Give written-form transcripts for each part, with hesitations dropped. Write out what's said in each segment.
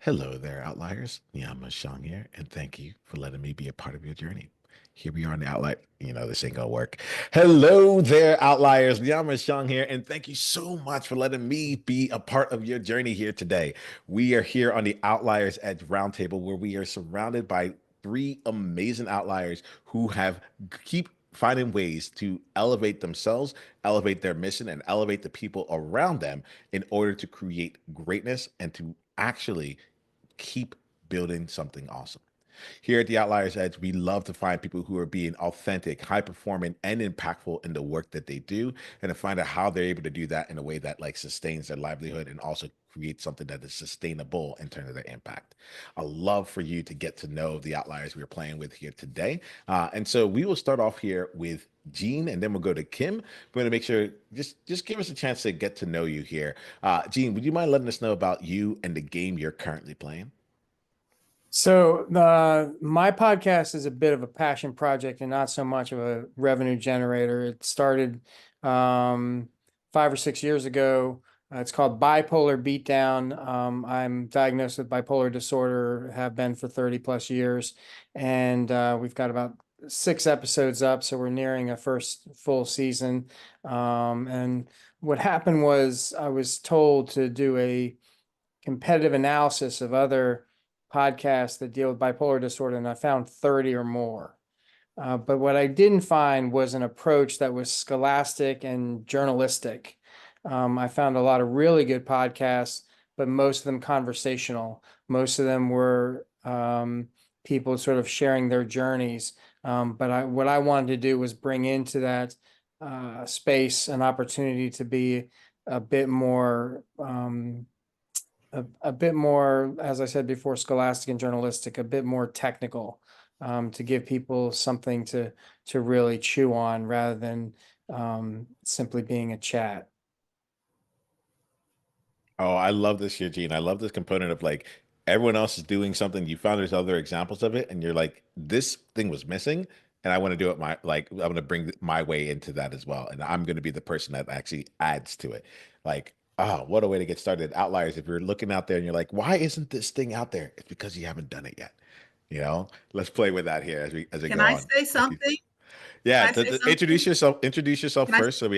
Hello there, Outliers. Niiamah Ashong here, and thank you for letting me be a part of your journey. Here we are on the Outlier. This ain't gonna work. Hello there, Outliers. Niiamah Ashong here, and thank you so much for letting me be a part of your journey here today. We are here on the Outliers Edge Roundtable, where we are surrounded by three amazing outliers who have keep finding ways to elevate themselves, elevate their mission, and elevate the people around them in order to create greatness and to actually keep building something awesome. Here at the Outliers Edge, we love to find people who are being authentic, high performing, and impactful in the work that they do, and to find out how they're able to do that in a way that like sustains their livelihood and also create something that is sustainable in terms of their impact. I love for you to get to know the outliers we're playing with here today. And so we will start off here with Gene, and then we'll go to Kim. We're going to make sure just give us a chance to get to know you here. Gene, would you mind letting us know about you and the game you're currently playing? So my podcast is a bit of a passion project and not so much of a revenue generator. It started 5 or 6 years ago. It's called Bipolar Beatdown. I'm diagnosed with bipolar disorder, have been for 30 plus years, and we've got about 6 episodes up, so we're nearing a first full season. And what happened was I was told to do a competitive analysis of other podcasts that deal with bipolar disorder, and I found 30 or more. But what I didn't find was an approach that was scholastic and journalistic. I found a lot of really good podcasts, but most of them conversational. Most of them were people sort of sharing their journeys. But what I wanted to do was bring into that space an opportunity to be a bit more a bit more, as I said before, scholastic and journalistic, a bit more technical, to give people something to really chew on rather than simply being a chat. Oh, I love this here, Gene. I love this component of like everyone else is doing something. You found there's other examples of it, and you're like, this thing was missing, and I want to do it my like I'm gonna bring my way into that as well. And I'm gonna be the person that actually adds to it. Like, oh, what a way to get started. Outliers. If you're looking out there and you're like, why isn't this thing out there? It's because you haven't done it yet. Let's play with that here as we Can go I on. say Thank you. something? Yeah, Can I say introduce something? yourself. Introduce yourself Can I first, so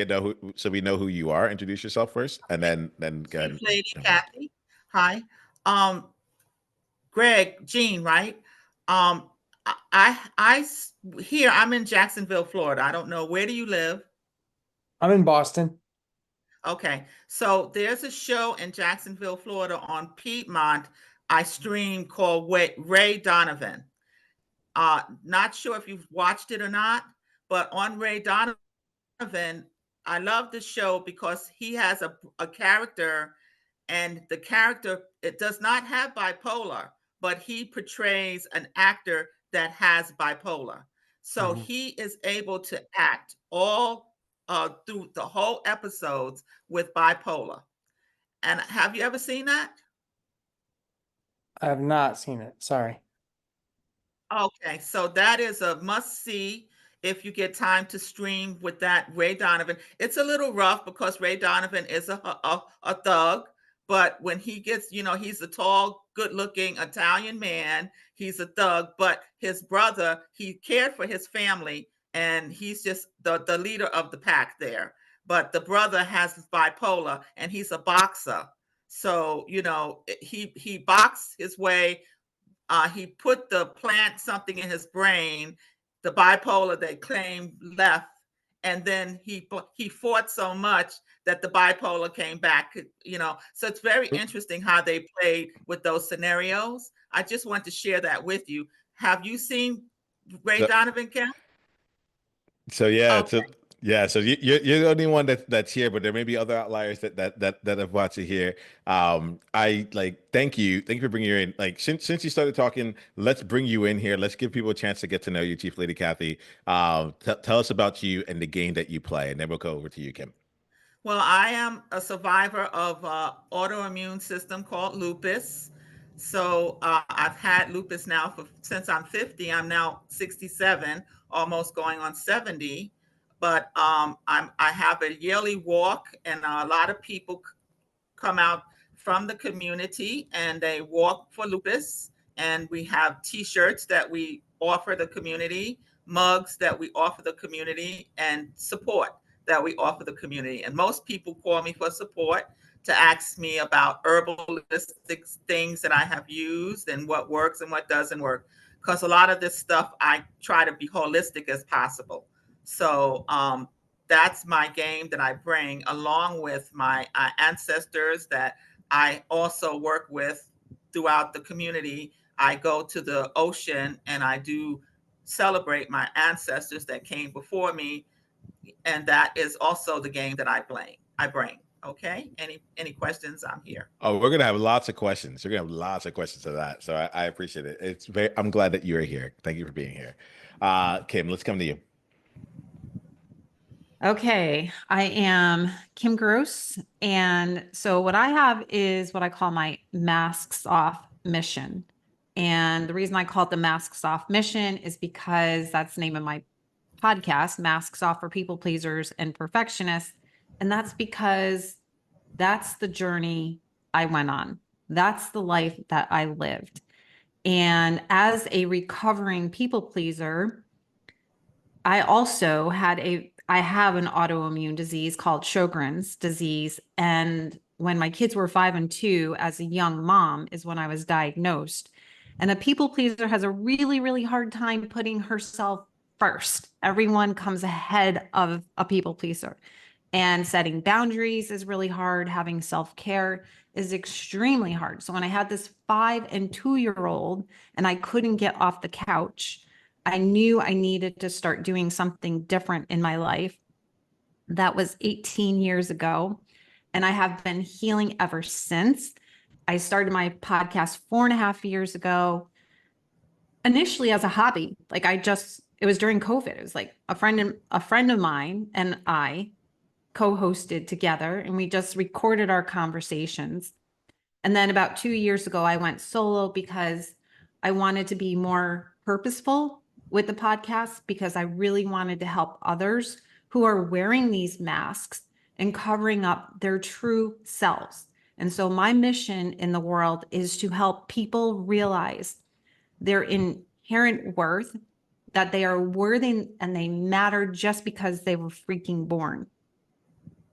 we know who you are. Introduce yourself first, and say then go ahead Chief and Lady jump in. Kathy? Hi. Um, Greg, Jean, right? Um, here, I'm in Jacksonville, Florida. I don't know. Where do you live? I'm in Boston. Okay. So there's a show in Jacksonville, Florida on Piedmont I stream called Ray Donovan. Not sure if you've watched it or not, but on Ray Donovan, I love the show because he has a character, and the character, it does not have bipolar, but he portrays an actor that has bipolar. So Mhm. he is able to act all through the whole episodes with bipolar. And have you ever seen that? I have not seen it. Sorry. Okay, so that is a must see if you get time to stream with that Ray Donovan. It's a little rough because Ray Donovan is a thug, but when he gets, he's a tall, good-looking Italian man. He's a thug, but his brother, he cared for his family, and he's just the leader of the pack there. But the brother has bipolar, and he's a boxer. So, he boxed his way, he put the plant something in his brain, the bipolar they claim left, and then he fought so much that the bipolar came back. So it's very interesting how they played with those scenarios. I just want to share that with you. Have you seen Ray So, Donovan, Kim? so yeah, Okay. so yeah, so you're the only one that's here, but there may be other outliers that have watched it here. I like thank you for bringing you in. Like since you started talking, let's bring you in here. Let's give people a chance to get to know you, Chief Lady Kathy. Tell us about you and the game that you play, and then we'll go over to you, Kim. Well, I am a survivor of autoimmune system called lupus. So I've had lupus now since I'm 50. I'm now 67, almost going on 70. But I have a yearly walk, and a lot of people come out from the community, and they walk for lupus. And we have t-shirts that we offer the community, mugs that we offer the community, and support that we offer the community. And most people call me for support to ask me about herbalistic things that I have used and what works and what doesn't work. Because a lot of this stuff, I try to be holistic as possible. So that's my game that I bring, along with my ancestors that I also work with throughout the community. I go to the ocean and I do celebrate my ancestors that came before me, and that is also the game that I bring. Okay. Any questions? I'm here. Oh, we're gonna have lots of questions. We're gonna have lots of questions to that. So I appreciate it. I'm glad that you're here. Thank you for being here. Kim, let's come to you. Okay, I am Kim Gross. And so what I have is what I call my masks off mission. And the reason I call it the masks off mission is because that's the name of my podcast, Masks Off for People Pleasers and Perfectionists. And that's because that's the journey I went on. That's the life that I lived. And as a recovering people pleaser, I also I have an autoimmune disease called Sjogren's disease. And when my kids were 5 and 2, as a young mom, is when I was diagnosed. And a people pleaser has a really, really hard time putting herself first. Everyone comes ahead of a people pleaser. And setting boundaries is really hard. Having self-care is extremely hard. So when I had this 5 and 2-year-old and I couldn't get off the couch, I knew I needed to start doing something different in my life. That was 18 years ago. And I have been healing ever since. I started my podcast 4.5 years ago, initially as a hobby. It was during COVID. It was like a friend of mine and I co-hosted together, and we just recorded our conversations. And then about 2 years ago, I went solo because I wanted to be more purposeful with the podcast, because I really wanted to help others who are wearing these masks and covering up their true selves. And so my mission in the world is to help people realize their inherent worth, that they are worthy and they matter just because they were freaking born.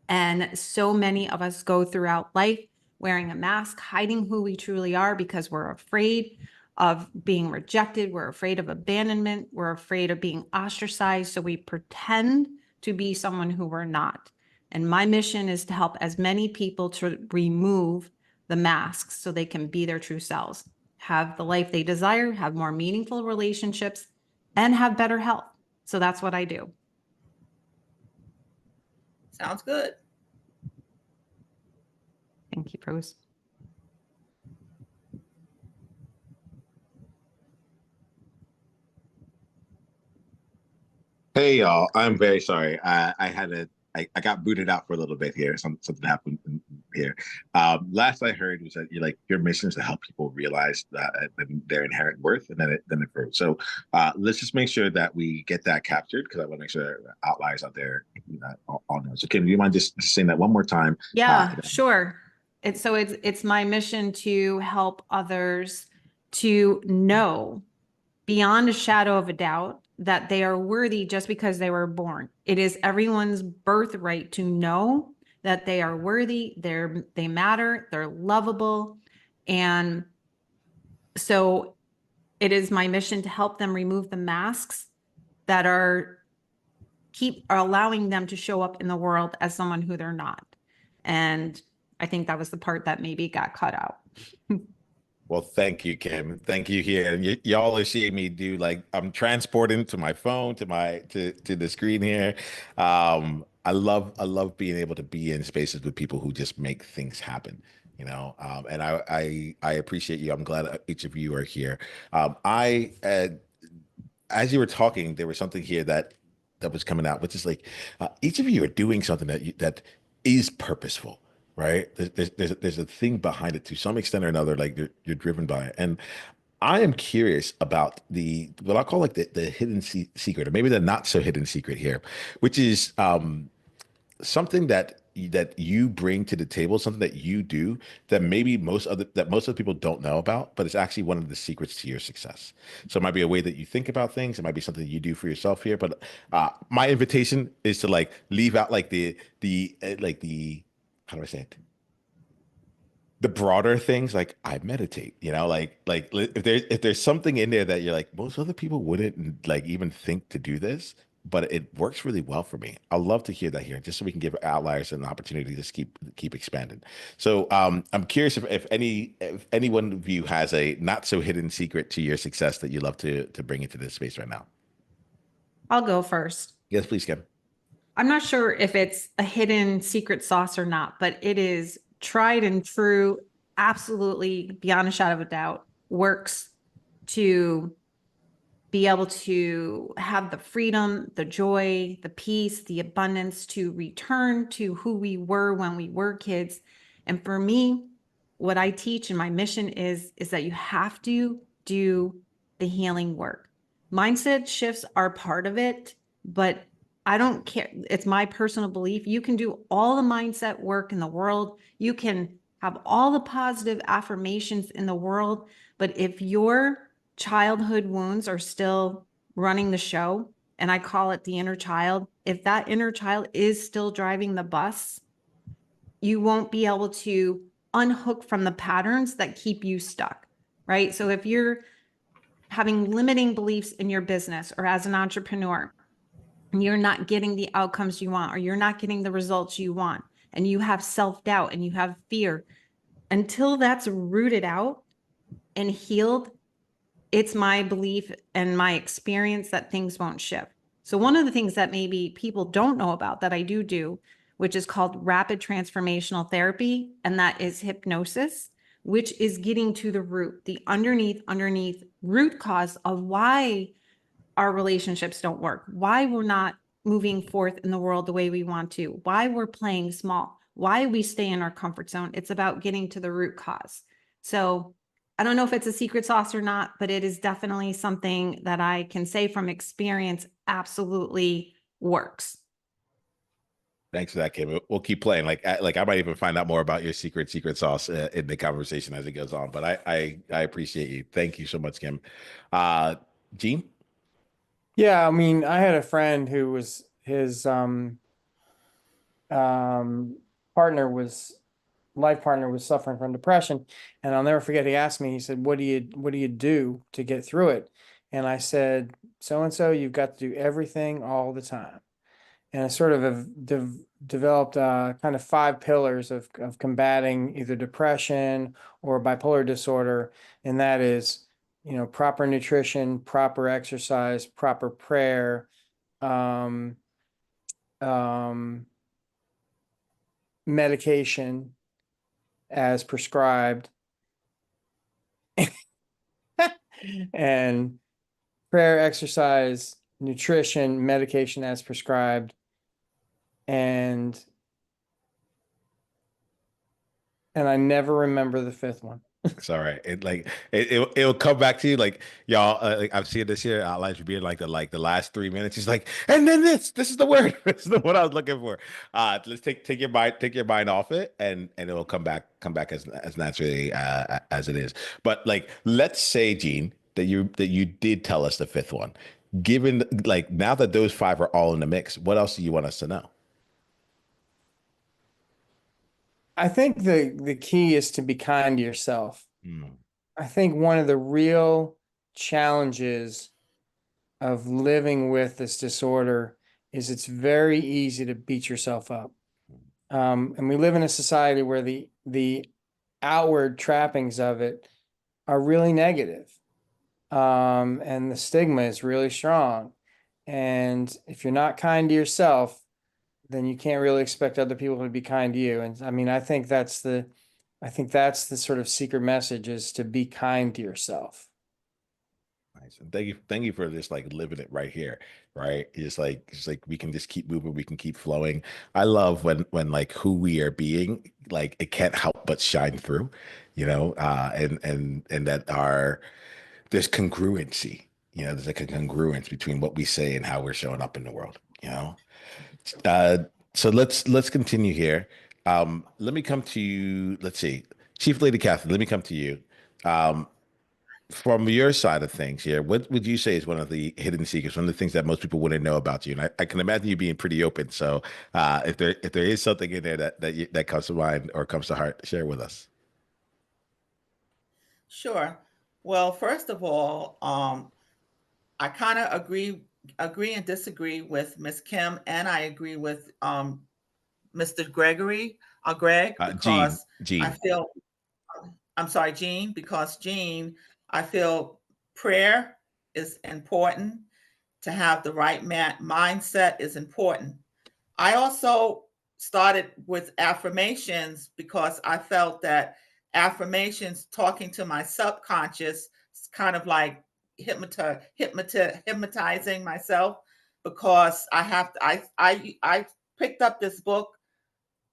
And so many of us go throughout life wearing a mask, hiding who we truly are because we're afraid of being rejected. We're afraid of abandonment. We're afraid of being ostracized. So we pretend to be someone who we're not. And my mission is to help as many people to remove the masks so they can be their true selves, have the life they desire, have more meaningful relationships, and have better health. So that's what I do. Sounds good. Thank you, Rose. Hey y'all, I'm very sorry. I got booted out for a little bit here. Something happened here. Last I heard was that your mission is to help people realize their inherent worth, and then it grows. So let's just make sure that we get that captured, because I want to make sure outliers out there all know. So Kim, do you mind just saying that one more time? Yeah, sure. It's my mission to help others to know beyond a shadow of a doubt that they are worthy just because they were born. It is everyone's birthright to know that they are worthy, they matter, they're lovable. And so it is my mission to help them remove the masks that are allowing them to show up in the world as someone who they're not. And I think that was the part that maybe got cut out. Well, thank you, Kim. Thank you here. And y'all are seeing me do, I'm transporting to my phone, to the screen here. I love being able to be in spaces with people who just make things happen, and I appreciate you. I'm glad each of you are here. As you were talking, there was something here that was coming out, which is each of you are doing something that is purposeful. Right. There's a thing behind it to some extent or another, you're driven by it. And I am curious about what I call the hidden secret, or maybe the not so hidden secret here, which is something that that you bring to the table, something that you do that maybe most other people don't know about, but it's actually one of the secrets to your success. So it might be a way that you think about things. It might be something you do for yourself here. But my invitation is to like leave out like the how do I say it? The broader things, like I meditate, if there's something in there that you're like most other people wouldn't like even think to do this, but it works really well for me. I'd love to hear that here, just so we can give outliers an opportunity to just keep expanding. So I'm curious if any one of you has a not so hidden secret to your success that you love to bring into this space right now. I'll go first. Yes, please, Kim. I'm not sure if it's a hidden secret sauce or not, but it is tried and true, absolutely beyond a shadow of a doubt, works to be able to have the freedom, the joy, the peace, the abundance to return to who we were when we were kids. And for me, what I teach and my mission is that you have to do the healing work. Mindset shifts are part of it, but I don't care. It's my personal belief. You can do all the mindset work in the world. You can have all the positive affirmations in the world. But if your childhood wounds are still running the show, and I call it the inner child, if that inner child is still driving the bus, you won't be able to unhook from the patterns that keep you stuck, right? So if you're having limiting beliefs in your business or as an entrepreneur, and you're not getting the outcomes you want, or you're not getting the results you want, and you have self-doubt and you have fear, until that's rooted out and healed, it's my belief and my experience that things won't shift. So one of the things that maybe people don't know about that I do, which is called rapid transformational therapy, and that is hypnosis, which is getting to the root, the underneath root cause of why our relationships don't work, why we're not moving forth in the world the way we want to, why we're playing small, why we stay in our comfort zone. It's about getting to the root cause. So I don't know if it's a secret sauce or not, but it is definitely something that I can say from experience absolutely works. Thanks for that, Kim. We'll keep playing. Like I might even find out more about your secret sauce in the conversation as it goes on. But I appreciate you. Thank you so much, Kim. Gene? Yeah, I mean, I had a friend who was his partner was life partner was suffering from depression, and I'll never forget. He asked me. He said, what do you do to get through it?" And I said, "So and so, you've got to do everything all the time." And I sort of have developed kind of 5 pillars of combating either depression or bipolar disorder, and that is, proper nutrition, proper exercise, proper prayer, um, medication as prescribed, and prayer, exercise, nutrition, medication as prescribed, and I never remember the 5th one. It's all right. It'll come back to you. Like y'all, like I've seen this here. Outliers being like the last 3 minutes. He's like, and then this is the word. This is the one I was looking for. Let's take your mind off it, and it'll come back as naturally as it is. But like, let's say, Gene, that you did tell us the 5th one. Given like now that those 5 are all in the mix, what else do you want us to know? I think the key is to be kind to yourself. Mm. I think one of the real challenges of living with this disorder is it's very easy to beat yourself up. And we live in a society where the outward trappings of it are really negative. And the stigma is really strong. And if you're not kind to yourself, then you can't really expect other people to be kind to you. And I mean, I think that's the sort of secret message, is to be kind to yourself. Nice. And thank you for just like living it right here, right? It's like we can just keep moving, we can keep flowing. I love when like who we are being, like it can't help but shine through, and that there's congruency, there's like a congruence between what we say and how we're showing up in the world, uh So let's continue here. Let me come to you. Let's see, Chief Lady Cathy. Let me come to you. Um, from your side of things here, what would you say is one of the hidden secrets, one of the things that most people wouldn't know about you? And I can imagine you being pretty open. So if there is something in there that comes to mind or comes to heart, share with us. Sure. Well, first of all, I kind of agree and disagree with Miss Kim, and I agree with Mr. Gregory or Greg, Gene, because I Gene. feel, I'm sorry, Gene, because Gene, I feel prayer is important. To have the right mindset is important. I also started with affirmations because I felt that affirmations, talking to my subconscious, is kind of like hypnotizing myself, because I have to, I picked up this book,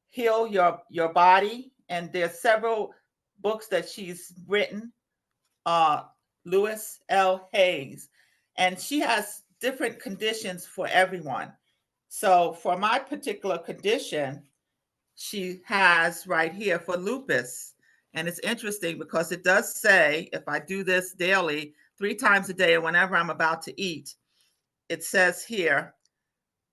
Heal Your Body, and there's several books that she's written, uh, Lewis L. Hayes, and she has different conditions for everyone. So for my particular condition, she has right here for lupus. And it's interesting because it does say, if I do this daily, 3 times a day, or whenever I'm about to eat, it says here,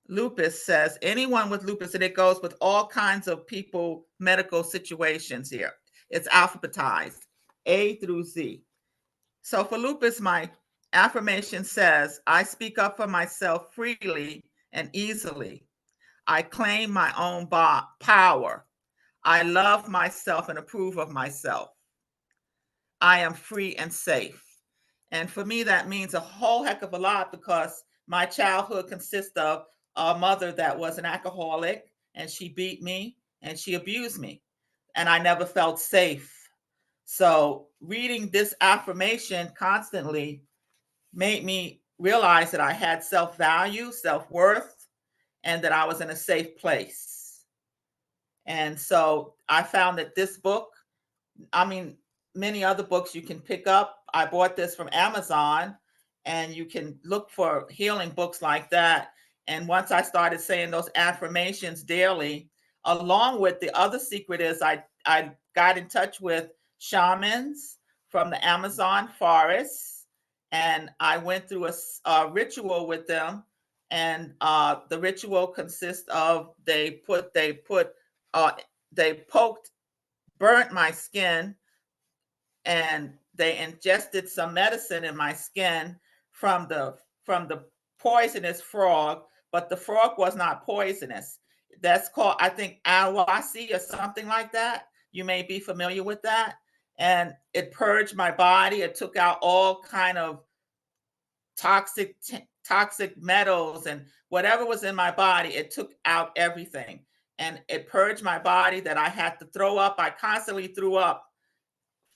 lupus says anyone with lupus, and it goes with all kinds of people, medical situations here. It's alphabetized, A through Z. So for lupus, my affirmation says, I speak up for myself freely and easily. I claim my own power. I love myself and approve of myself. I am free and safe. And for me, that means a whole heck of a lot, because my childhood consists of a mother that was an alcoholic, and she beat me and she abused me, and I never felt safe. So reading this affirmation constantly made me realize that I had self-value, self-worth, and that I was in a safe place. And so I found that this book, I mean, many other books you can pick up. I bought this from Amazon, and you can look for healing books like that. And once I started saying those affirmations daily, along with the other secret is I got in touch with shamans from the Amazon forest, and I went through a ritual with them. And the ritual consists of they uh, poked, burnt my skin, and they ingested some medicine in my skin from the poisonous frog, but the frog was not poisonous. That's called, I think, awasi or something like that. You may be familiar with that. And it purged my body. It took out all kind of toxic toxic metals and whatever was in my body. It took out everything, and it purged my body that I had to throw up. I constantly threw up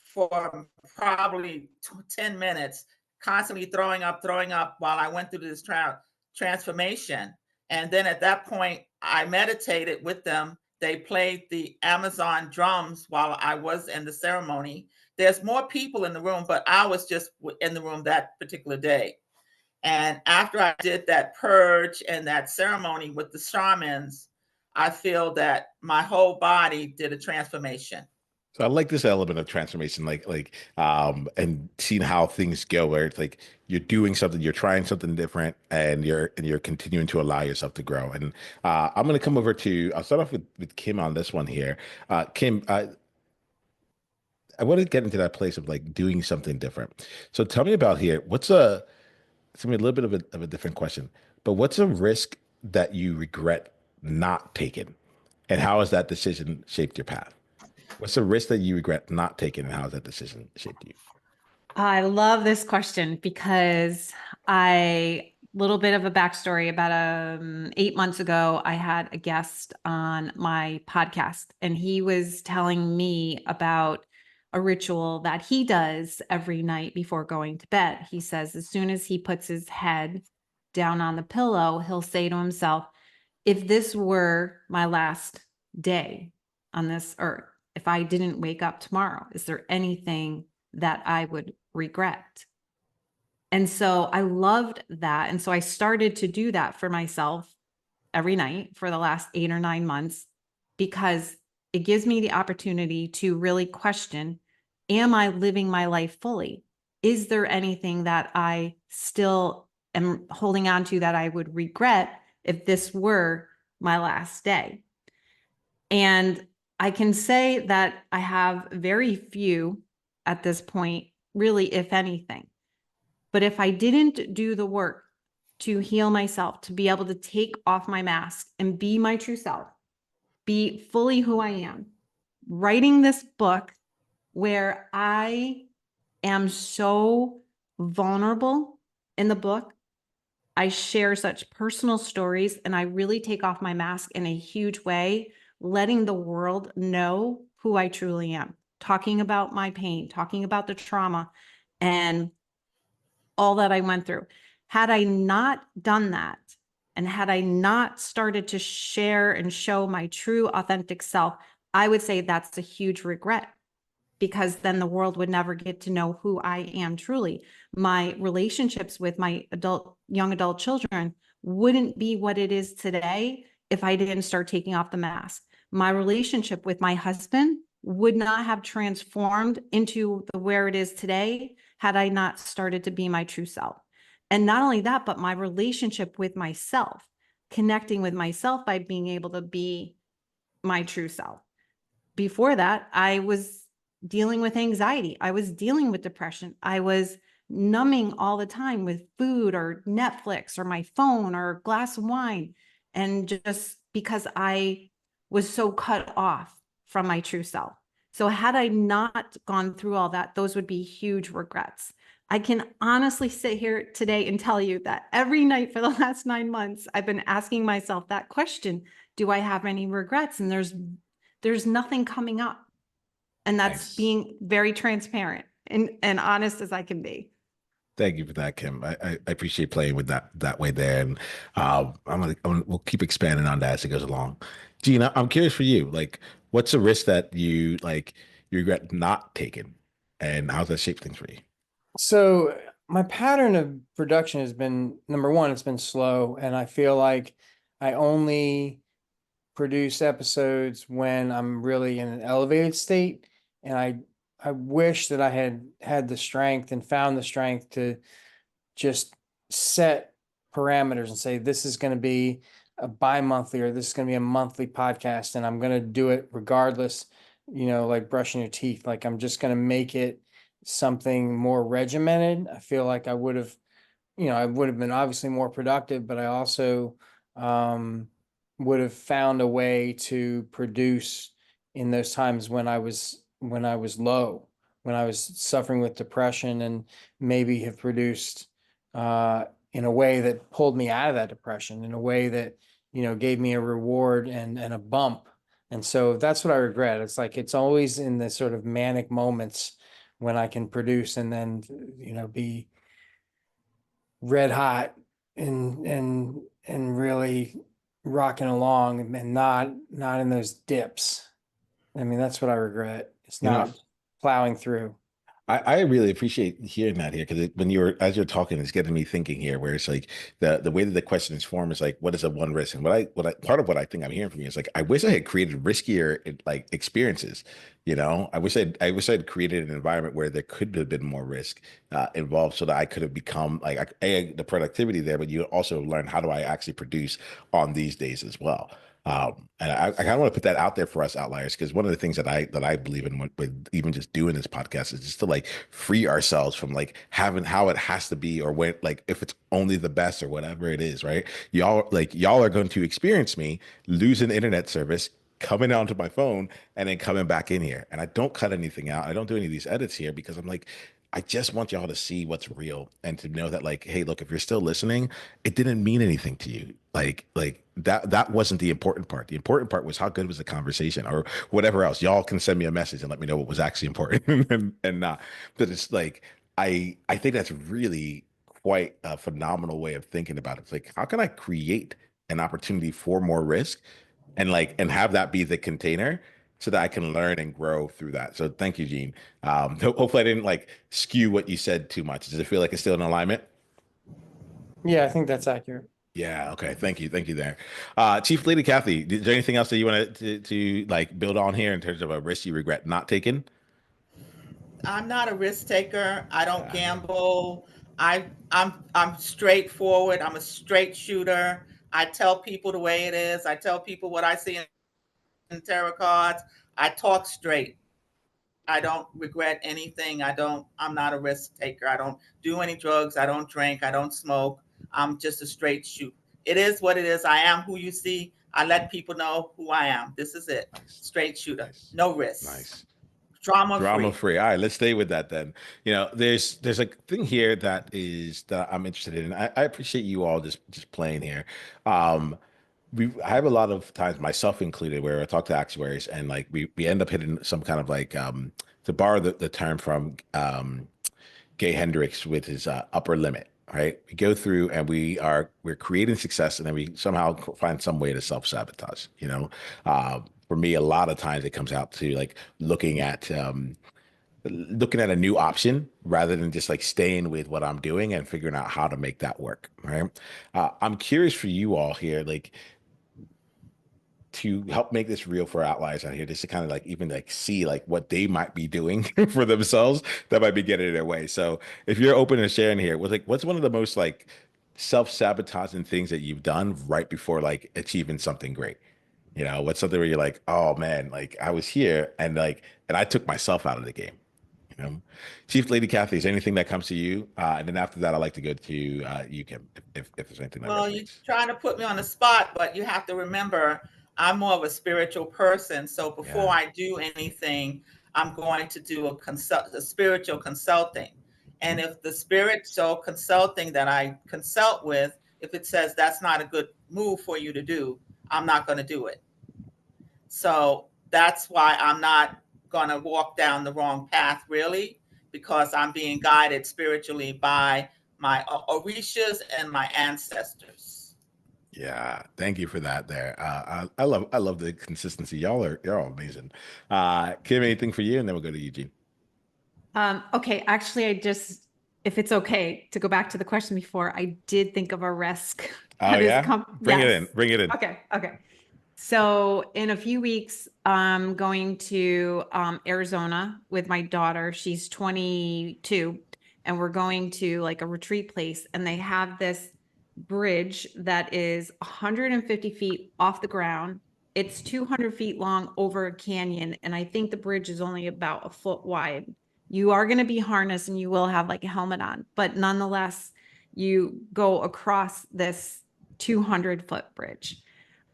for probably 10 minutes, constantly throwing up while I went through this transformation. And then at that point, I meditated with them. They played the Amazon drums while I was in the ceremony. There's more people in the room, but I was just in the room that particular day. And after I did that purge and that ceremony with the shamans, I feel that my whole body did a transformation. So I like this element of transformation, and seeing how things go, where it's like you're doing something, you're trying something different, and you're continuing to allow yourself to grow. And I'm going to come over to, I'll start off with Kim on this one here. Kim, I want to get into that place of like doing something different. So tell me about here. It's gonna be a little bit of a different question, but what's a risk that you regret not taking, and how has that decision shaped your path? What's a risk that you regret not taking, and how has that decision shaped you? I love this question because little bit of a backstory. About 8 months ago, I had a guest on my podcast, and he was telling me about a ritual that he does every night before going to bed. He says as soon as he puts his head down on the pillow, he'll say to himself, if this were my last day on this earth, if I didn't wake up tomorrow, is there anything that I would regret? And so I loved that. And so I started to do that for myself every night for the last 8 or 9 months, because it gives me the opportunity to really question, am I living my life fully? Is there anything that I still am holding on to that I would regret if this were my last day? And I can say that I have very few at this point, really, if anything. But if I didn't do the work to heal myself, to be able to take off my mask and be my true self, be fully who I am, writing this book where I am so vulnerable in the book, I share such personal stories, and I really take off my mask in a huge way, letting the world know who I truly am, talking about my pain, talking about the trauma and all that I went through. Had I not done that, and had I not started to share and show my true authentic self, I would say that's a huge regret, because then the world would never get to know who I am truly. My relationships with my young adult children wouldn't be what it is today if I didn't start taking off the mask. My relationship with my husband would not have transformed into where it is today had I not started to be my true self. And not only that, but my relationship with myself, connecting with myself by being able to be my true self. Before that, I was dealing with anxiety. I was dealing with depression. I was numbing all the time with food or Netflix or my phone or a glass of wine. And just because I was so cut off from my true self. So had I not gone through all that, those would be huge regrets. I can honestly sit here today and tell you that every night for the last 9 months, I've been asking myself that question. Do I have any regrets? And there's nothing coming up. And that's Nice. being very transparent and honest as I can be. Thank you for that, Kim. I appreciate playing with that way there, and we'll keep expanding on that as it goes along. Gene, I'm curious for you. Like, what's a risk that you regret not taking, and how's that shape things for you? So my pattern of production has been, number one, it's been slow, and I feel like I only produce episodes when I'm really in an elevated state. And I wish that I had the strength and found the strength to just set parameters and say, this is going to be a bi-monthly, or this is going to be a monthly podcast, and I'm going to do it regardless, like brushing your teeth. Like, I'm just going to make it something more regimented. I feel like I would have been obviously more productive, but I also would have found a way to produce in those times when I was low, when I was suffering with depression, and maybe have produced in a way that pulled me out of that depression, in a way that, gave me a reward and a bump. And so that's what I regret. It's like, it's always in the sort of manic moments when I can produce and then, be red hot and really rocking along, and not in those dips. I mean, that's what I regret. It's not plowing through. I really appreciate hearing that here, because when as you're talking, it's getting me thinking here, where it's like the way that the question is formed is like, what is a one risk? And part of what I think I'm hearing from you is like, I wish I had created riskier like experiences. I wish I'd created an environment where there could have been more risk involved, so that I could have become like the productivity there, but you also learn, how do I actually produce on these days as well. And I kind of want to put that out there for us outliers, because one of the things that I believe in with even just doing this podcast is just to like free ourselves from like having how it has to be, or when, like, if it's only the best or whatever it is, right? Y'all are going to experience me losing internet service, coming onto my phone, and then coming back in here. And I don't cut anything out. I don't do any of these edits here, because I'm like, I just want y'all to see what's real, and to know that, like, hey, look, if you're still listening, it didn't mean anything to you. Like that wasn't the important part. The important part was, how good was the conversation, or whatever else. Y'all can send me a message and let me know what was actually important and not. But it's like, I think that's really quite a phenomenal way of thinking about it. It's like, how can I create an opportunity for more risk, and have that be the container, so that I can learn and grow through that. So thank you, Gene. Hopefully I didn't like skew what you said too much. Does it feel like it's still in alignment? Yeah, I think that's accurate. Yeah. Okay. Thank you. Thank you there. Chief Lady Kathy, is there anything else that you want to like build on here in terms of a risk you regret not taking? I'm not a risk taker. I don't Yeah. gamble. I'm straightforward. I'm a straight shooter. I tell people the way it is. I tell people what I see in tarot cards. I talk straight. I don't regret anything. I'm not a risk taker. I don't do any drugs. I don't drink. I don't smoke. I'm just a straight shoot. It is what it is. I am who you see. I let people know who I am. This is it. Nice. Straight shooter. Nice. No risks. Nice. Drama Drama free. free. All right, let's stay with that then. You know, there's a thing here that I'm interested in. I appreciate you all just playing here. Um, I have a lot of times, myself included, where I talk to actuaries and like we end up hitting some kind of like to borrow the term from Gay Hendricks with his upper limit, right? We go through and we're creating success, and then we somehow find some way to self-sabotage. For me, a lot of times it comes out to like looking at a new option rather than just like staying with what I'm doing and figuring out how to make that work, right? I'm curious for you all here, like to help make this real for outliers out here, just to kind of like even like see like what they might be doing for themselves that might be getting in their way. So if you're open to sharing here, what's one of the most like self-sabotaging things that you've done right before like achieving something great? What's something where you're like, oh man, like I was here and I took myself out of the game. You know, Chief Lady Kathy, is there anything that comes to you? And then after that, I'd like to go to you, Kim, if there's anything that Well, you're resonates. trying to put me on the spot, but you have to remember I'm more of a spiritual person. So before Yeah. I do anything, I'm going to do a spiritual consulting. And if the spiritual consulting that I consult with, if it says that's not a good move for you to do, I'm not going to do it. So that's why I'm not going to walk down the wrong path, really, because I'm being guided spiritually by my orishas and my ancestors. Yeah, thank you for that there. I love the consistency. Y'all amazing. Kim, anything for you? And then we'll go to Eugene. Okay, actually, if it's okay to go back to the question before, I did think of a risk Oh that is yeah? Bring it in. yes. Bring it in. Okay. So in a few weeks, I'm going to Arizona with my daughter. She's 22, and we're going to like a retreat place, and they have this bridge that is 150 feet off the ground. It's 200 feet long over a canyon, and I think the bridge is only about a foot wide. You are going to be harnessed and you will have like a helmet on, but nonetheless, you go across this 200-foot bridge.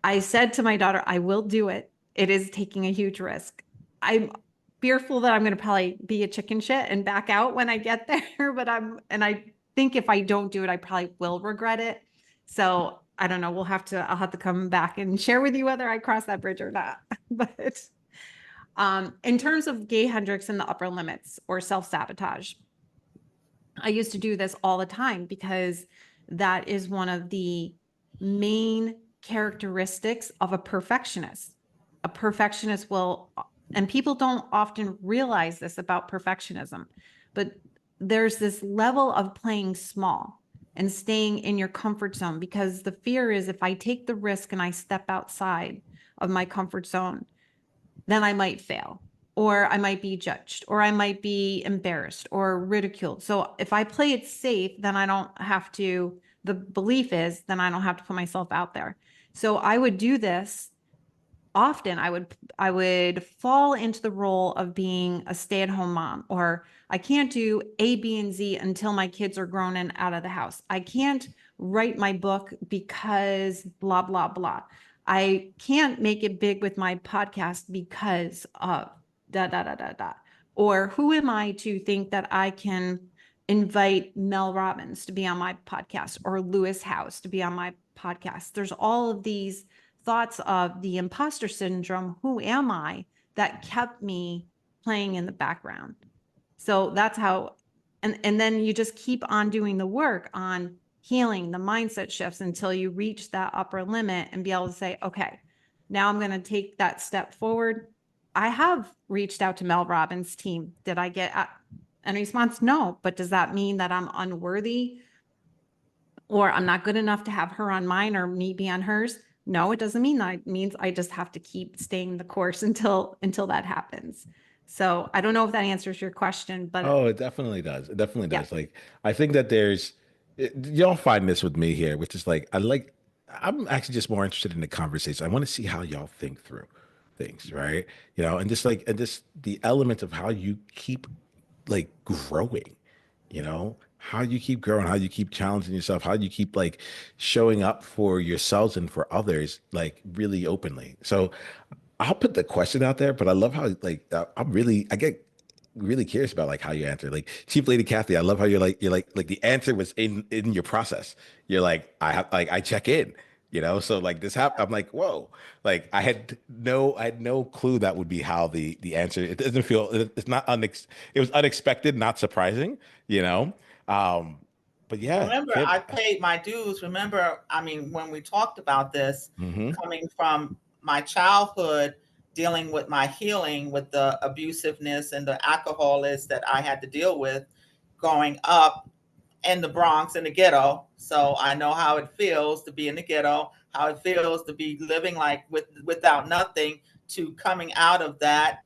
I said to my daughter, I will do it. It is taking a huge risk. I'm fearful that I'm going to probably be a chicken shit and back out when I get there, but I think if I don't do it, I probably will regret it. So I don't know. I'll have to come back and share with you whether I cross that bridge or not. But in terms of Gay Hendricks and the upper limits or self-sabotage, I used to do this all the time because that is one of the main characteristics of a perfectionist. A perfectionist will, and people don't often realize this about perfectionism, but there's this level of playing small and staying in your comfort zone, because the fear is if I take the risk and I step outside of my comfort zone, then I might fail, or I might be judged, or I might be embarrassed or ridiculed. So if I play it safe, then I don't have to, the belief is, then I don't have to put myself out there. So I would do this often. I would fall into the role of being a stay-at-home mom, or I can't do A, B, and Z until my kids are grown and out of the house. I can't write my book because blah, blah, blah. I can't make it big with my podcast because of da, da, da, da, da. Or who am I to think that I can invite Mel Robbins to be on my podcast or Lewis House to be on my podcast? There's all of these thoughts of the imposter syndrome. Who am I? That kept me playing in the background. So that's how, and then you just keep on doing the work on healing the mindset shifts until you reach that upper limit and be able to say, okay, now I'm going to take that step forward. I have reached out to Mel Robbins' team. Did I get a response? No. But does that mean that I'm unworthy? or I'm not good enough to have her on mine or me be on hers. No, it doesn't mean that. It means I just have to keep staying the course until that happens. So I don't know if that answers your question, but Oh, it definitely does. It definitely yeah. does. Like, I think that y'all find this with me here, which is like, I'm actually just more interested in the conversation. I want to see how y'all think through things, right? And just the element of how you keep like growing, how you keep growing, how you keep challenging yourself, how you keep like showing up for yourselves and for others, like really openly. So I'll put the question out there, but I love how like I get really curious about like how you answer. Like Chief Lady Kathy, I love how you're like the answer was in your process. You're like I check in, So like this happened. I'm like, whoa. Like I had no clue that would be how the answer. It doesn't feel it's not it was unexpected, not surprising, you know. Um, but yeah, Remember, Kim. I paid my dues. Remember, I mean, when we talked about this, Hmm. coming from my childhood, dealing with my healing with the abusiveness and the alcoholism that I had to deal with growing up in the Bronx, in the ghetto. So I know how it feels to be in the ghetto, how it feels to be living like without nothing, to coming out of that,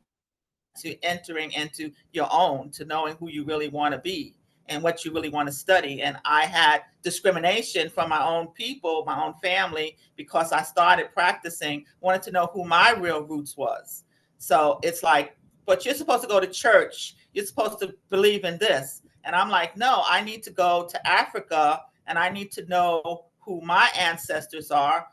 to entering into your own, to knowing who you really want to be and what you really want to study. And I had discrimination from my own people, my own family, because I started practicing, wanted to know who my real roots was. So it's like, but you're supposed to go to church. You're supposed to believe in this. And I'm like, no, I need to go to Africa and I need to know who my ancestors are,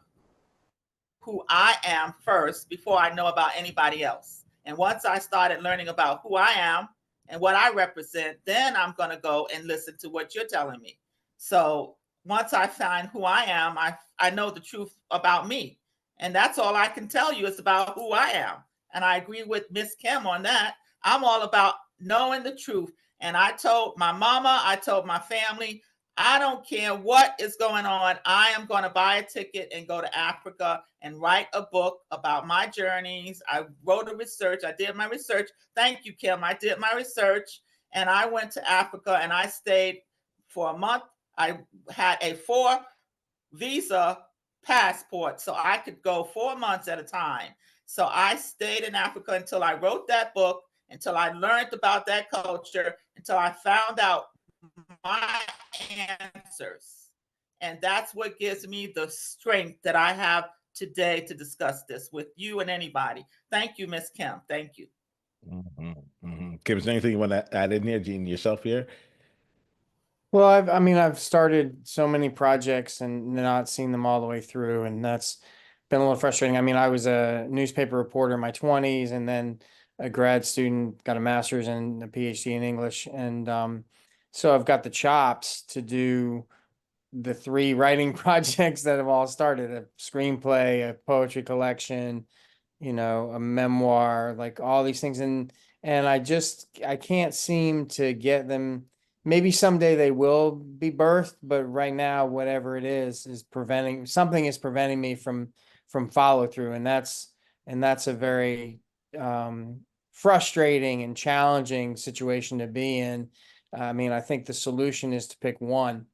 who I am first before I know about anybody else. And once I started learning about who I am and what I represent, then I'm going to go and listen to what you're telling me. So once I find who I am, I know the truth about me. And that's all I can tell you is about who I am. And I agree with Miss Kim on that. I'm all about knowing the truth. And I told my mama, I told my family, I don't care what is going on. I am going to buy a ticket and go to Africa and write a book about my journeys. I wrote a research. I did my research. Thank you, Kim. I did my research and I went to Africa and I stayed for a month. I had a 4 visa passport, so I could go 4 months at a time. So I stayed in Africa until I wrote that book, until I learned about that culture, until I found out my answers. And that's what gives me the strength that I have today to discuss this with you and anybody. Thank you, Miss Kim. Thank you. Hmm. Hmm. Kim, is there anything you want to add in here, Gene, yourself here? Well, I mean, I've started so many projects and not seen them all the way through, and that's been a little frustrating. I mean, I was a newspaper reporter in my 20s and then a grad student, got a master's and a PhD in English. And so I've got the chops to do the 3 writing projects that have all started: a screenplay, a poetry collection, a memoir, like all these things. And I can't seem to get them. Maybe someday they will be birthed, but right now, whatever it is preventing me from follow through. And that's a very frustrating and challenging situation to be in. I mean, I think the solution is to pick one,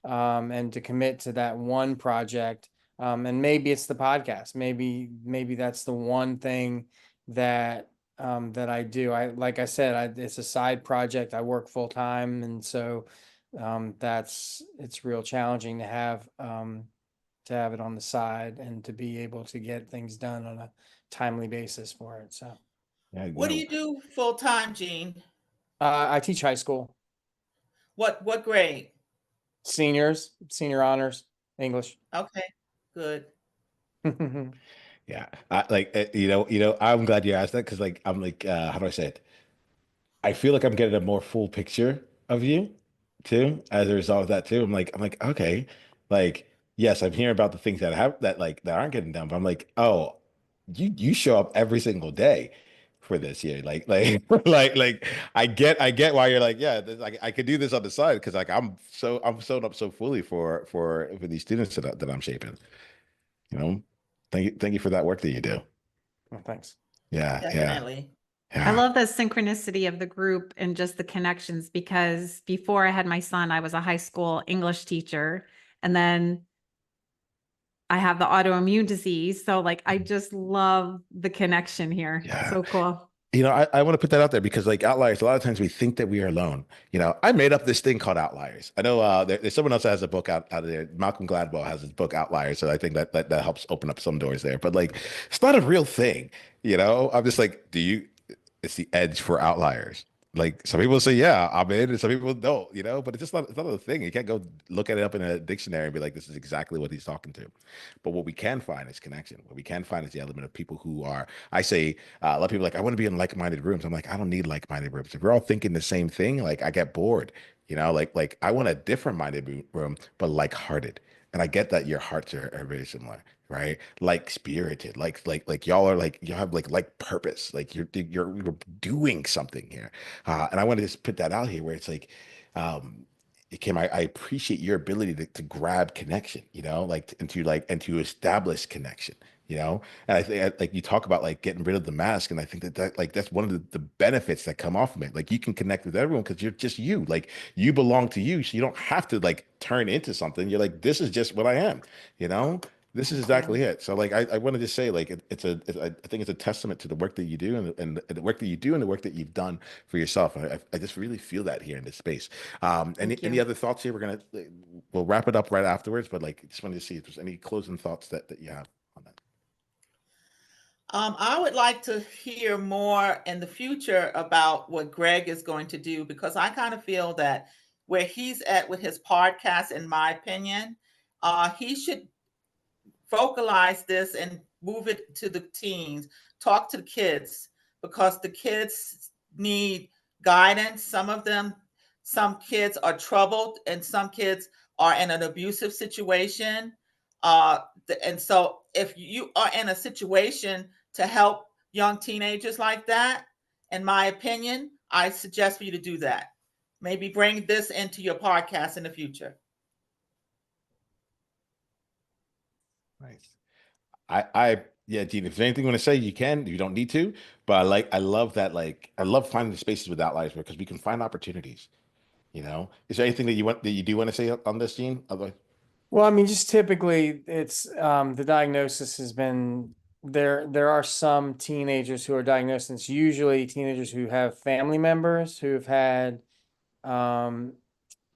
and to commit to that one project. And maybe it's the podcast. Maybe that's the one thing that that I do. Like I said, it's a side project. I work full time, and so it's real challenging to have it on the side and to be able to get things done on a timely basis for it. So Yeah, What do you do full time, Gene? I teach high school, What grade? senior honors, English. Okay, good. yeah. I'm glad you asked that because, like, I'm like, how do I say it? I feel like I'm getting a more full picture of you too as a result of that too. I'm like, okay, like, yes, I'm hearing about the things that aren't getting done, but I'm like, oh, you show up every single day for this year. Like I get why you're like, yeah, like I could do this on the side because like I'm sewn up so fully for these students that I'm shaping. You know, thank you for that work that you do. Well, thanks. Yeah, yeah, Definitely. I yeah. love the synchronicity of the group and just the connections, because before I had my son, I was a high school English teacher. And then I have the autoimmune disease. So like, I just love the connection here. Yeah. So cool. You know, I want to put that out there because like outliers, a lot of times we think that we are alone. You know, I made up this thing called Outliers. I know there's someone else that has a book out there. Malcolm Gladwell has his book Outliers. So I think that helps open up some doors there. But like, it's not a real thing. You know, I'm just like, it's the edge for outliers. Like some people say, yeah, I'm in, and some people don't, you know, but it's not a thing. You can't go look it up in a dictionary and be like, this is exactly what he's talking to. But what we can find is connection. What we can find is the element of people who are, I say, a lot of people are like, I want to be in like-minded rooms. I'm like, I don't need like-minded rooms. If we're all thinking the same thing, like I get bored, you know, like I want a different minded room, but like-hearted. And I get that your hearts are very similar, right? Like spirited, like y'all are like you have like purpose, like you're doing something here. And I want to just put that out here where it's like, Kim, I appreciate your ability to grab connection, you know, and to establish connection, you know. And I think like you talk about like getting rid of the mask, and I think that like that's one of the benefits that come off of it. Like you can connect with everyone because you're just you, like you belong to you, so you don't have to like turn into something. You're like, this is just what I am, you know. This is exactly it. So like I want to just say like I think it's a testament to the work that you do and the work that you do and the work that you've done for yourself. And I just really feel that here in this space. Any other thoughts here? We'll wrap it up right afterwards, but like just wanted to see if there's any closing thoughts that you have on that. I would like to hear more in the future about what Greg is going to do because I kind of feel that where he's at with his podcast, in my opinion, he should vocalize this and move it to the teens, talk to the kids because the kids need guidance. Some kids are troubled and some kids are in an abusive situation. And so if you are in a situation to help young teenagers like that, in my opinion, I suggest for you to do that. Maybe bring this into your podcast in the future. Nice. Yeah, Gene, if there's anything you want to say, you can. You don't need to. But I love that. Like, I love finding the spaces with outliers because we can find opportunities. You know, is there anything that you do want to say on this, Gene? Otherwise, Well, I mean, just typically it's the diagnosis has been there are some teenagers who are diagnosed, and it's usually teenagers who have family members um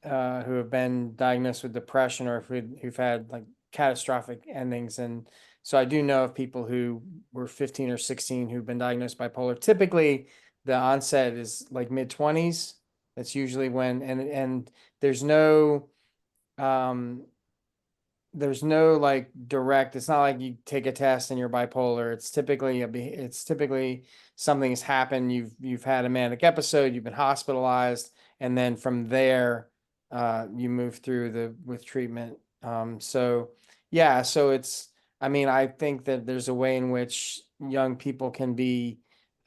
who have been diagnosed with depression or who've had like catastrophic endings. And so I do know of people who were 15 or 16 who've been diagnosed bipolar. Typically the onset is like mid-20s. That's usually when and um there's no like direct, it's not like you take a test and you're bipolar. It's typically something has happened. You've had a manic episode, you've been hospitalized, and then from there, you move through with treatment. So yeah, so I mean, I think that there's a way in which young people can be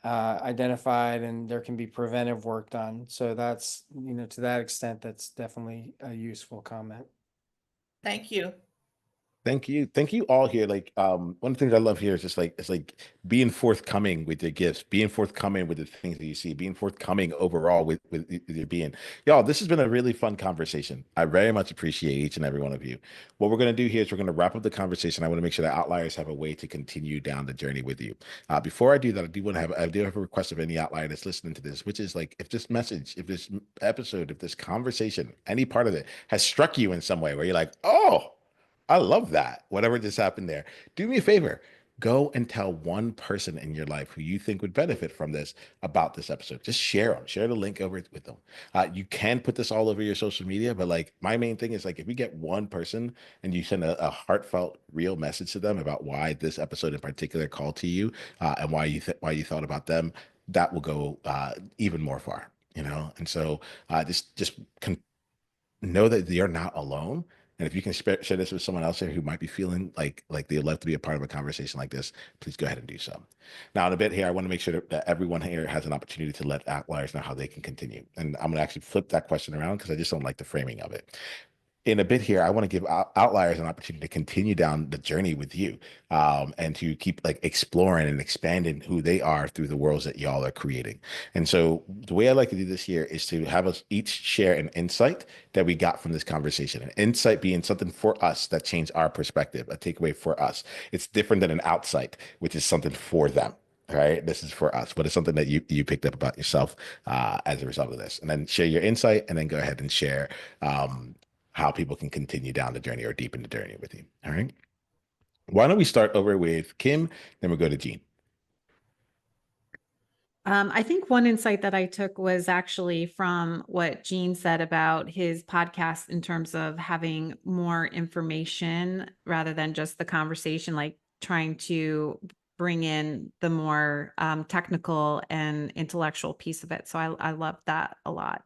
identified and there can be preventive work done. So that's, to that extent, that's definitely a useful comment. Thank you. thank you all here. Like, one of the things I love here is just like it's like being forthcoming with your gifts, being forthcoming with the things that you see, being forthcoming overall with your being. Y'all, this has been a really fun conversation. I very much appreciate each and every one of you. What we're gonna do here is we're gonna wrap up the conversation. I want to make sure that outliers have a way to continue down the journey with you. Before I do that, I do have a request of any outlier that's listening to this, which is like if this message, if this episode, if this conversation, any part of it has struck you in some way where you're like, oh. I love that. Whatever just happened there. Do me a favor. Go and tell one person in your life who you think would benefit from this about this episode. Just share them. Share the link over with them. You can put this all over your social media, but like my main thing is like if you get one person and you send a heartfelt, real message to them about why this episode in particular called to you and why you thought about them, that will go even more far. You know, and so know that you're not alone. And if you can share this with someone else here who might be feeling like they'd love to be a part of a conversation like this, please go ahead and do so. Now, in a bit here, I want to make sure that everyone here has an opportunity to let outliers know how they can continue. And I'm going to actually flip that question around because I just don't like the framing of it. in a bit here, I want to give Outliers an opportunity to continue down the journey with you, and to keep like exploring and expanding who they are through the worlds that y'all are creating. And so the way I like to do this here is to have us each share an insight that we got from this conversation. An insight being something for us that changed our perspective, a takeaway for us. It's different than an outsight, which is something for them. All right, this is for us, but it's something that you picked up about yourself as a result of this. And then share your insight, and then go ahead and share how people can continue down the journey or deepen the journey with you. All right. Why don't we start over with Kim, then we'll go to Gene. I think one insight that I took was actually from what Gene said about his podcast in terms of having more information rather than just the conversation, like trying to bring in the more technical and intellectual piece of it. So I love that a lot.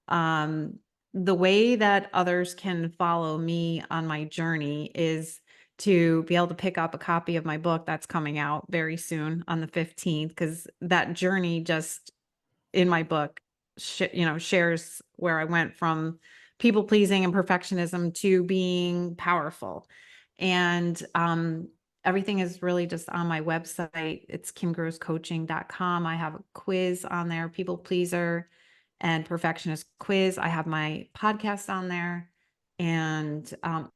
The way that others can follow me on my journey is to be able to pick up a copy of my book that's coming out very soon on the 15th, because that journey just in my book, shares where I went from people pleasing and perfectionism to being powerful. And everything is really just on my website. It's kimgrosscoaching.com. I have a quiz on there, people pleaser and perfectionist quiz. I have my podcast on there, and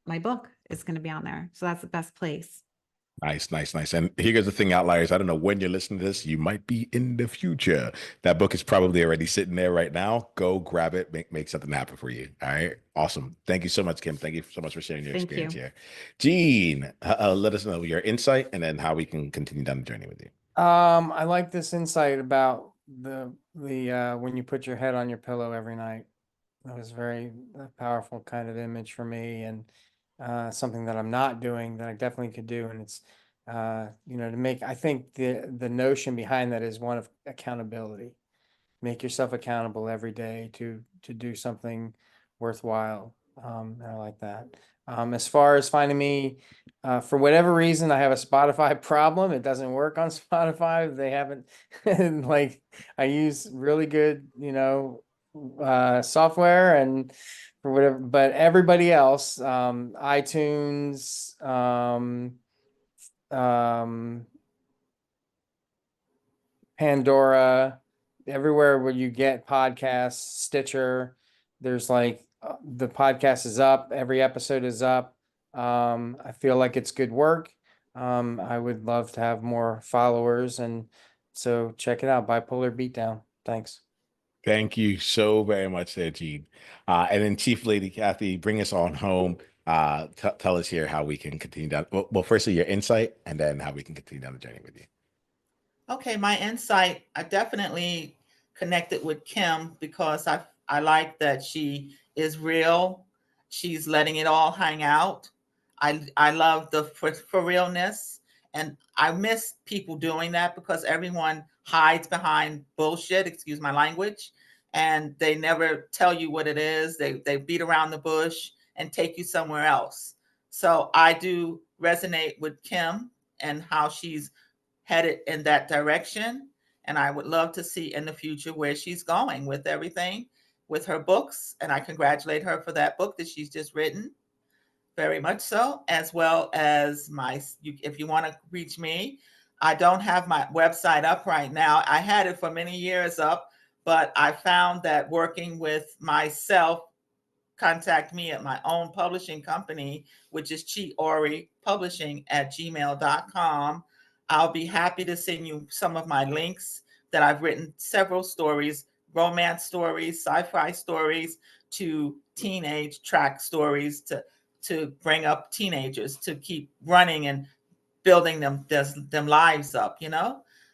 my book is going to be on there. So that's the best place. Nice, nice, nice. And here's the thing, Outliers. I don't know when you're listening to this. You might be in the future. That book is probably already sitting there right now. Go grab it. Make something happen for you. All right. Awesome. Thank you so much, Kim. Thank you so much for sharing your Thank experience you. here. Gene, let us know your insight and then how we can continue down the journey with you. I like this insight about the when you put your head on your pillow every night. That was very powerful kind of image for me, and something that I'm not doing that I definitely could do. And it's to make, I think the notion behind that is one of accountability. Make yourself accountable every day to do something worthwhile. And I like that. As far as finding me, for whatever reason, I have a Spotify problem. It doesn't work on Spotify. They haven't like, I use really good, software and for whatever, but everybody else, iTunes, Pandora, everywhere where you get podcasts, Stitcher, there's like the podcast is up, every episode is up. I feel like it's good work. I would love to have more followers, and so check it out, Bipolar Beatdown. Thanks. Thank you so very much there, Gene. And then Chief Lady Kathy, bring us on home. Tell us here how we can continue down. Well, firstly, your insight, and then how we can continue down the journey with you. Okay, my insight, I definitely connected with Kim because I like that she is real. She's letting it all hang out. I love the for realness, and I miss people doing that because everyone hides behind bullshit, excuse my language, and they never tell you what it is. They beat around the bush and take you somewhere else. So I do resonate with Kim and how she's headed in that direction. And I would love to see in the future where she's going with everything with her books. And I congratulate her for that book that she's just written. Very much so, as well as if you want to reach me, I don't have my website up right now. I had it for many years up, but I found that working with myself, contact me at my own publishing company, which is chioripublishing@gmail.com. I'll be happy to send you some of my links that I've written several stories, romance stories, sci-fi stories, to teenage track stories to bring up teenagers to keep running and building them lives up,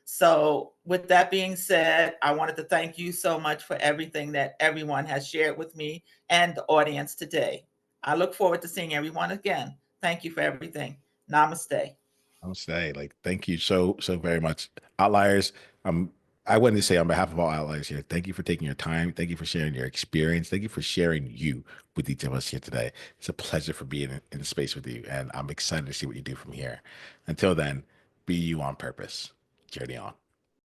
So with that being said, I wanted to thank you so much for everything that everyone has shared with me and the audience today. I look forward to seeing everyone again. Thank you for everything. Namaste. Namaste. Like, thank you so very much, Outliers. I wanted to say on behalf of all Outliers here, thank you for taking your time. Thank you for sharing your experience. Thank you for sharing you with each of us here today. It's a pleasure for being in space with you, and I'm excited to see what you do from here. Until then, be you on purpose. Journey on.